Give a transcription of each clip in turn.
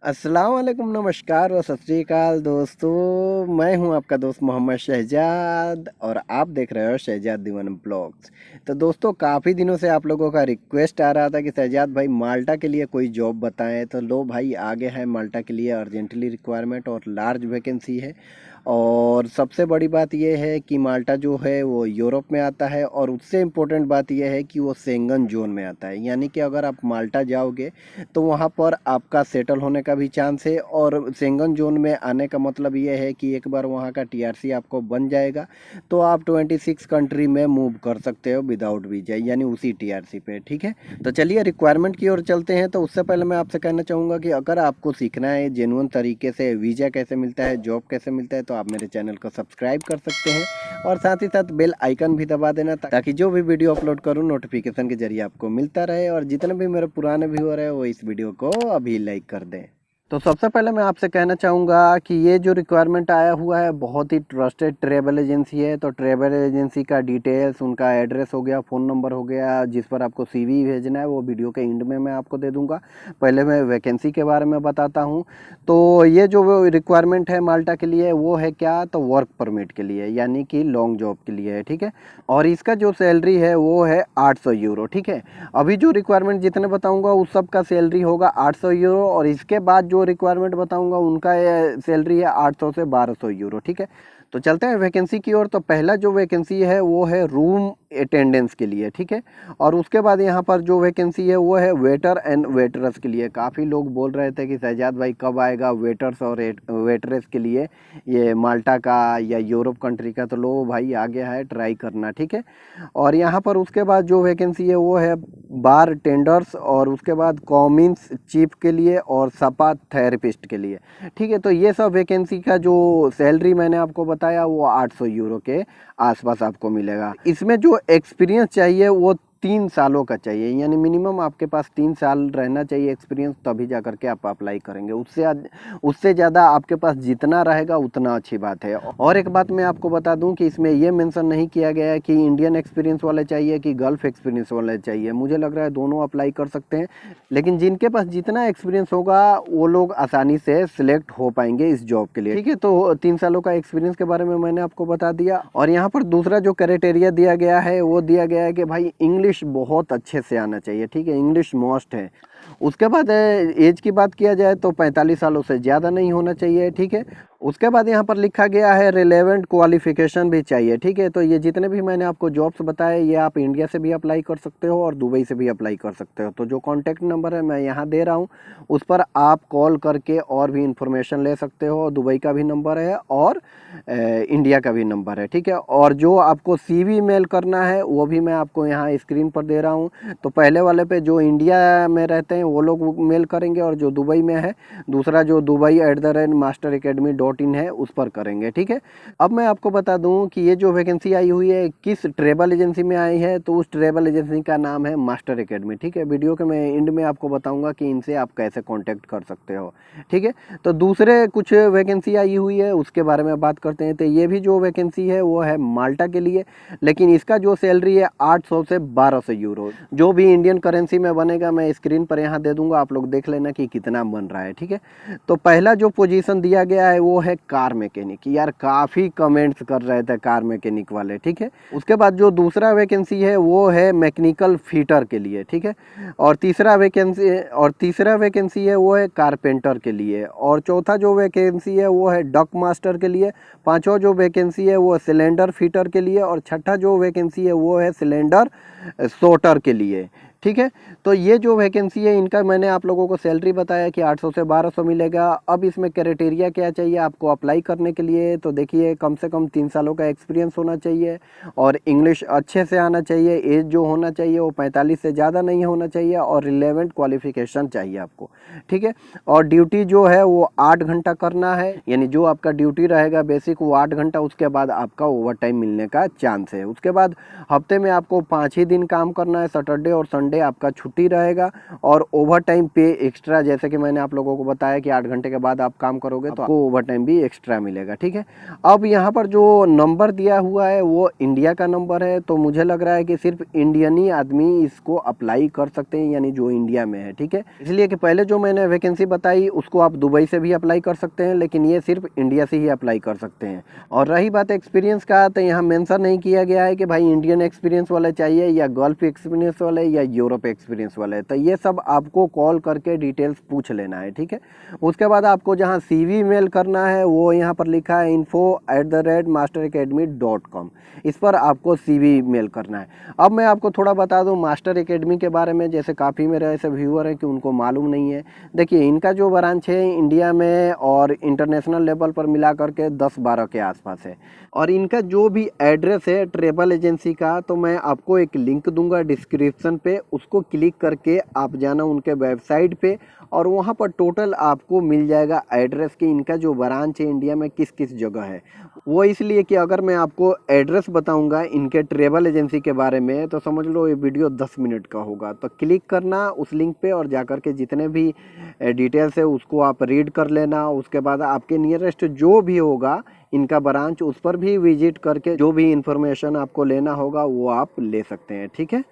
अस्सलाम वालेकुम, नमस्कार व सत श्री अकाल दोस्तों। मैं हूं आपका दोस्त मोहम्मद शहजाद और आप देख रहे हो शहजाद दीवान ब्लॉग्स। तो दोस्तों, काफ़ी दिनों से आप लोगों का रिक्वेस्ट आ रहा था कि शहजाद भाई माल्टा के लिए कोई जॉब बताएं। तो लो भाई, आगे है माल्टा के लिए अर्जेंटली रिक्वायरमेंट और लार्ज वैकेंसी है। और सबसे बड़ी बात यह है कि माल्टा जो है वो यूरोप में आता है, और उससे इम्पोर्टेंट बात यह है कि वो शेंगन जोन में आता है। यानी कि अगर आप माल्टा जाओगे तो वहाँ पर आपका सेटल होने का भी चांस है। और शेंगन जोन में आने का मतलब ये है कि एक बार वहाँ का टीआरसी आपको बन जाएगा तो आप 26 कंट्री में मूव कर सकते हो विदाउट वीजा, यानी उसी टीआरसी पे। ठीक है, तो चलिए रिक्वायरमेंट की ओर चलते हैं। तो उससे पहले मैं आपसे कहना चाहूँगा कि अगर आपको सीखना है जेन्युइन तरीके से वीज़ा कैसे मिलता है, जॉब कैसे मिलता है, तो आप मेरे चैनल को सब्सक्राइब कर सकते हैं और साथ ही साथ बेल आइकन भी दबा देना, ताकि जो भी वीडियो अपलोड करूँ नोटिफिकेशन के जरिए आपको मिलता रहे। और जितने भी मेरे पुराने व्यूअर है वो इस वीडियो को अभी लाइक कर दें। तो सबसे पहले मैं आपसे कहना चाहूँगा कि ये जो रिक्वायरमेंट आया हुआ है बहुत ही ट्रस्टेड ट्रैवल एजेंसी है। तो ट्रैवल एजेंसी का डिटेल्स, उनका एड्रेस हो गया, फ़ोन नंबर हो गया, जिस पर आपको सीवी भेजना है वो वीडियो के एंड में मैं आपको दे दूँगा। पहले मैं वैकेंसी के बारे में बताता हूँ। तो ये जो रिक्वायरमेंट है माल्टा के लिए वो है क्या, तो वर्क परमिट के लिए, यानी कि लॉन्ग जॉब के लिए है। ठीक है, और इसका जो सैलरी है वो है 800 यूरो। ठीक है, अभी जो रिक्वायरमेंट जितने बताऊंगा उस सब का सैलरी होगा 800 यूरो, और इसके बाद जो रिक्वायरमेंट बताऊंगा उनका सैलरी है 800 से 1200 यूरो। ठीक है, तो चलते हैं वैकेंसी की ओर। तो पहला जो वैकेंसी है वो है रूम अटेंडेंस के लिए। ठीक है, और उसके बाद यहाँ पर जो वैकेंसी है वो है वेटर एंड वेटरस के लिए। काफ़ी लोग बोल रहे थे कि शहजाद भाई कब आएगा वेटर्स और वेटरेस के लिए ये माल्टा का या यूरोप कंट्री का। तो लो भाई, आ गया है, ट्राई करना। ठीक है, और यहाँ पर उसके बाद जो वैकेंसी है वो है बार टेंडर्स, और उसके बाद कॉमिन्स चीफ के लिए, और सपा थेरेपिस्ट के लिए। ठीक है, तो ये सब वैकेंसी का जो सैलरी मैंने आपको बताया वो 800 यूरो के आसपास आपको मिलेगा। इसमें जो एक्सपीरियंस चाहिए वो 3 सालों का चाहिए, यानी मिनिमम आपके पास 3 साल रहना चाहिए एक्सपीरियंस, तभी जा करके आप अप्लाई करेंगे। उससे ज़्यादा आपके पास जितना रहेगा उतना अच्छी बात है। और एक बात मैं आपको बता दूं कि इसमें यह मेंशन नहीं किया गया है कि इंडियन एक्सपीरियंस वाले चाहिए कि गल्फ एक्सपीरियंस वाले चाहिए। मुझे लग रहा है दोनों अप्लाई कर सकते हैं, लेकिन जिनके पास जितना एक्सपीरियंस होगा वो लोग आसानी से सिलेक्ट हो पाएंगे इस जॉब के लिए। ठीक है, तो 3 सालों का एक्सपीरियंस के बारे में मैंने आपको बता दिया। और यहाँ पर दूसरा जो क्राइटेरिया दिया गया है वो दिया गया है कि भाई इंग्लिश बहुत अच्छे से आना चाहिए। ठीक है, इंग्लिश मस्ट है। उसके बाद एज की बात किया जाए तो 45 सालों से ज़्यादा नहीं होना चाहिए। ठीक है, उसके बाद यहाँ पर लिखा गया है रिलेवेंट क्वालिफिकेशन भी चाहिए। ठीक है, तो ये जितने भी मैंने आपको जॉब्स बताए ये आप इंडिया से भी अप्लाई कर सकते हो और दुबई से भी अप्लाई कर सकते हो। तो जो कॉन्टैक्ट नंबर है मैं यहाँ दे रहा हूँ, उस पर आप कॉल करके और भी इंफॉर्मेशन ले सकते हो। दुबई का भी नंबर है और इंडिया का भी नंबर है। ठीक है, और जो आपको सीवी मेल करना है वो भी मैं आपको यहाँ स्क्रीन पर दे रहा हूँ। तो पहले वाले पे जो इंडिया में रहते हैं वो लोग मेल करेंगे, और जो दुबई में है दूसरा जो dubai@masteracademy.in है उस पर करेंगे। ठीक है, अब मैं आपको बता दूं कि ये जो वैकेंसी आई हुई है किस ट्रेवल एजेंसी में आई है, तो उस ट्रेवल एजेंसी का नाम है मास्टर एकेडमी। ठीक है, वीडियो के मैं एंड में आपको बताऊंगा कि इनसे आप कैसे कांटेक्ट कर सकते हो। ठीक है, तो दूसरे कुछ वैकेंसी आई हुई है उसके बारे में बात करते हैं। तो ये भी जो वैकेंसी है वो है माल्टा के लिए, लेकिन इसका जो सैलरी है 800 से 1200 यूरो। जो भी इंडियन करेंसी में बनेगा मैं स्क्रीन पर यहाँ दे दूंगा, आप लोग देख लेना कि कितना बन रहा है। ठीक है, तो पहला जो पोजीशन दिया गया है वो है कार मैकेनिक। यार काफ़ी कमेंट्स कर रहे थे कार मैकेनिक वाले। ठीक है, उसके बाद जो दूसरा वैकेंसी है वो है मैकेनिकल फीटर के लिए। ठीक है, और तीसरा वैकेंसी है वो है कारपेंटर के लिए, और चौथा जो वैकेंसी है वो है डक मास्टर के लिए, पांचवा जो वैकेंसी है वो सिलेंडर फीटर के लिए, और छठा जो वैकेंसी है वो है सिलेंडर सोटर के लिए। ठीक है, तो ये जो वैकेंसी है इनका मैंने आप लोगों को सैलरी बताया कि 800 से 1200 मिलेगा। अब इसमें क्राइटेरिया क्या चाहिए आपको अप्लाई करने के लिए, तो देखिए कम से कम 3 सालों का एक्सपीरियंस होना चाहिए, और इंग्लिश अच्छे से आना चाहिए। एज जो होना चाहिए वो 45 से ज़्यादा नहीं होना चाहिए, और रिलेवेंट क्वालिफिकेशन चाहिए आपको। ठीक है, और ड्यूटी जो है वो 8 घंटा करना है, यानी जो आपका ड्यूटी रहेगा बेसिक वो 8 घंटा, उसके बाद आपका ओवर टाइम मिलने का चांस है। उसके बाद हफ्ते में आपको 5 ही दिन काम करना है, सैटरडे और संडे डे आपका छुट्टी रहेगा और ओवर टाइम पे एक्स्ट्रा, जैसे कि मैंने आप लोगों को बताया कि 8 घंटे के बाद आप काम करोगे तो आपको ओवर टाइम भी एक्स्ट्रा मिलेगा, ठीक है। अब यहाँ पर जो नंबर दिया हुआ है वो इंडिया का नंबर है, तो मुझे लग रहा है कि सिर्फ इंडियन ही आदमी इसको अप्लाई कर सकते हैं, यानी जो इंडिया में है, ठीक है। इसलिए कि पहले जो मैंने वैकेंसी बताई उसको आप दुबई से भी अप्लाई कर सकते हैं, लेकिन ये सिर्फ इंडिया से ही अप्लाई कर सकते हैं। और रही बात एक्सपीरियंस का, तो यहाँ मेंशन नहीं किया गया है कि भाई इंडियन एक्सपीरियंस वाले चाहिए या गल्फ एक्सपीरियंस वाले या यूरोप एक्सपीरियंस वाले, तो ये सब आपको कॉल करके डिटेल्स पूछ लेना है, ठीक है। उसके बाद आपको जहाँ CV मेल करना है वो यहाँ पर लिखा है info@masteracademy.com, इस पर आपको CV मेल करना है। अब मैं आपको थोड़ा बता दूं मास्टर एकेडमी के बारे में, जैसे काफ़ी मेरे ऐसे व्यूअर हैं कि उनको मालूम नहीं है। देखिए, इनका जो ब्रांच है इंडिया में और इंटरनेशनल लेवल पर मिला करके 10-12 के आसपास है। और इनका जो भी एड्रेस है ट्रेवल एजेंसी का, तो मैं आपको एक लिंक दूंगा डिस्क्रिप्शन पे, उसको क्लिक करके आप जाना उनके वेबसाइट पे और वहाँ पर टोटल आपको मिल जाएगा एड्रेस कि इनका जो ब्रांच है इंडिया में किस किस जगह है। वो इसलिए कि अगर मैं आपको एड्रेस बताऊंगा इनके ट्रेवल एजेंसी के बारे में तो समझ लो ये वीडियो 10 मिनट का होगा। तो क्लिक करना उस लिंक पे और जाकर के जितने भी डिटेल्स है उसको आप रीड कर लेना। उसके बाद आपके नियरेस्ट जो भी होगा इनका ब्रांच, उस पर भी विजिट करके जो भी इंफॉर्मेशन आपको लेना होगा वो आप ले सकते हैं, ठीक है।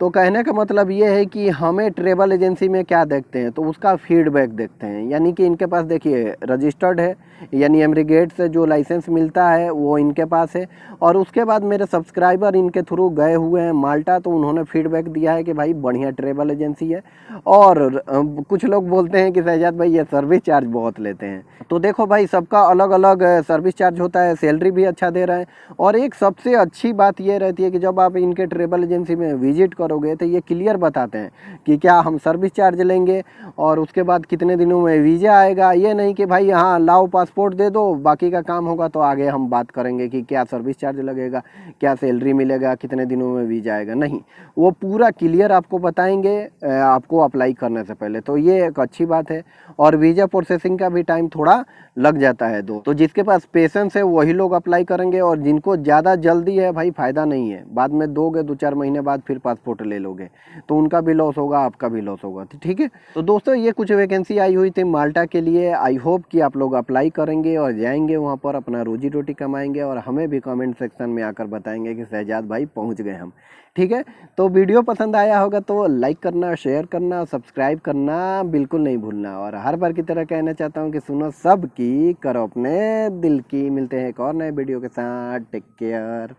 तो कहने का मतलब ये है कि हमें ट्रेवल एजेंसी में क्या देखते हैं, तो उसका फीडबैक देखते हैं। यानी कि इनके पास देखिए रजिस्टर्ड है, यानी एमरीगेट से जो लाइसेंस मिलता है वो इनके पास है। और उसके बाद मेरे सब्सक्राइबर इनके थ्रू गए हुए हैं माल्टा, तो उन्होंने फीडबैक दिया है कि भाई बढ़िया ट्रेवल एजेंसी है। और कुछ लोग बोलते हैं कि शहजाद भाई ये सर्विस चार्ज बहुत लेते हैं। तो देखो भाई, सबका अलग अलग सर्विस चार्ज होता है, सैलरी भी अच्छा दे रहे हैं। और एक सबसे अच्छी बात ये रहती है कि जब आप इनके ट्रेवल एजेंसी में विजिट करोगे तो ये क्लियर बताते हैं कि क्या हम सर्विस चार्ज लेंगे और उसके बाद कितने दिनों में वीज़ा आएगा। ये नहीं कि भाई हाँ लाओ पासपोर्ट दे दो, बाकी का काम होगा तो आगे हम बात करेंगे कि क्या सर्विस चार्ज लगेगा, क्या सैलरी मिलेगा, कितने दिनों में वीज़ा आएगा। नहीं, वो पूरा क्लियर आपको बताएंगे आपको अप्लाई करने से पहले, तो ये एक अच्छी बात है। और वीज़ा प्रोसेसिंग का भी टाइम थोड़ा लग जाता है तो जिसके पास पेशेंस है वही लोग अप्लाई करेंगे, और जिनको ज़्यादा जल्दी है भाई फ़ायदा नहीं है, बाद में दोगे 2-4 महीने बाद फिर पासपोर्ट ले लोगे तो उनका भी लॉस होगा, आपका भी लॉस होगा, ठीक है। तो दोस्तों ये कुछ वैकेंसी आई हुई थी माल्टा के लिए। आई होप कि आप लोग अप्लाई करेंगे और जाएंगे वहाँ पर अपना रोजी रोटी कमाएंगे और हमें भी कमेंट सेक्शन में आकर बताएंगे कि शहजाद भाई पहुँच गए हम, ठीक है। तो वीडियो पसंद आया होगा तो लाइक करना, शेयर करना, सब्सक्राइब करना बिल्कुल नहीं भूलना। और हर बार की तरह कहना चाहता हूँ कि सुनो सबकी, करो अपने दिल की। मिलते हैं एक और नए वीडियो के साथ, टेक केयर।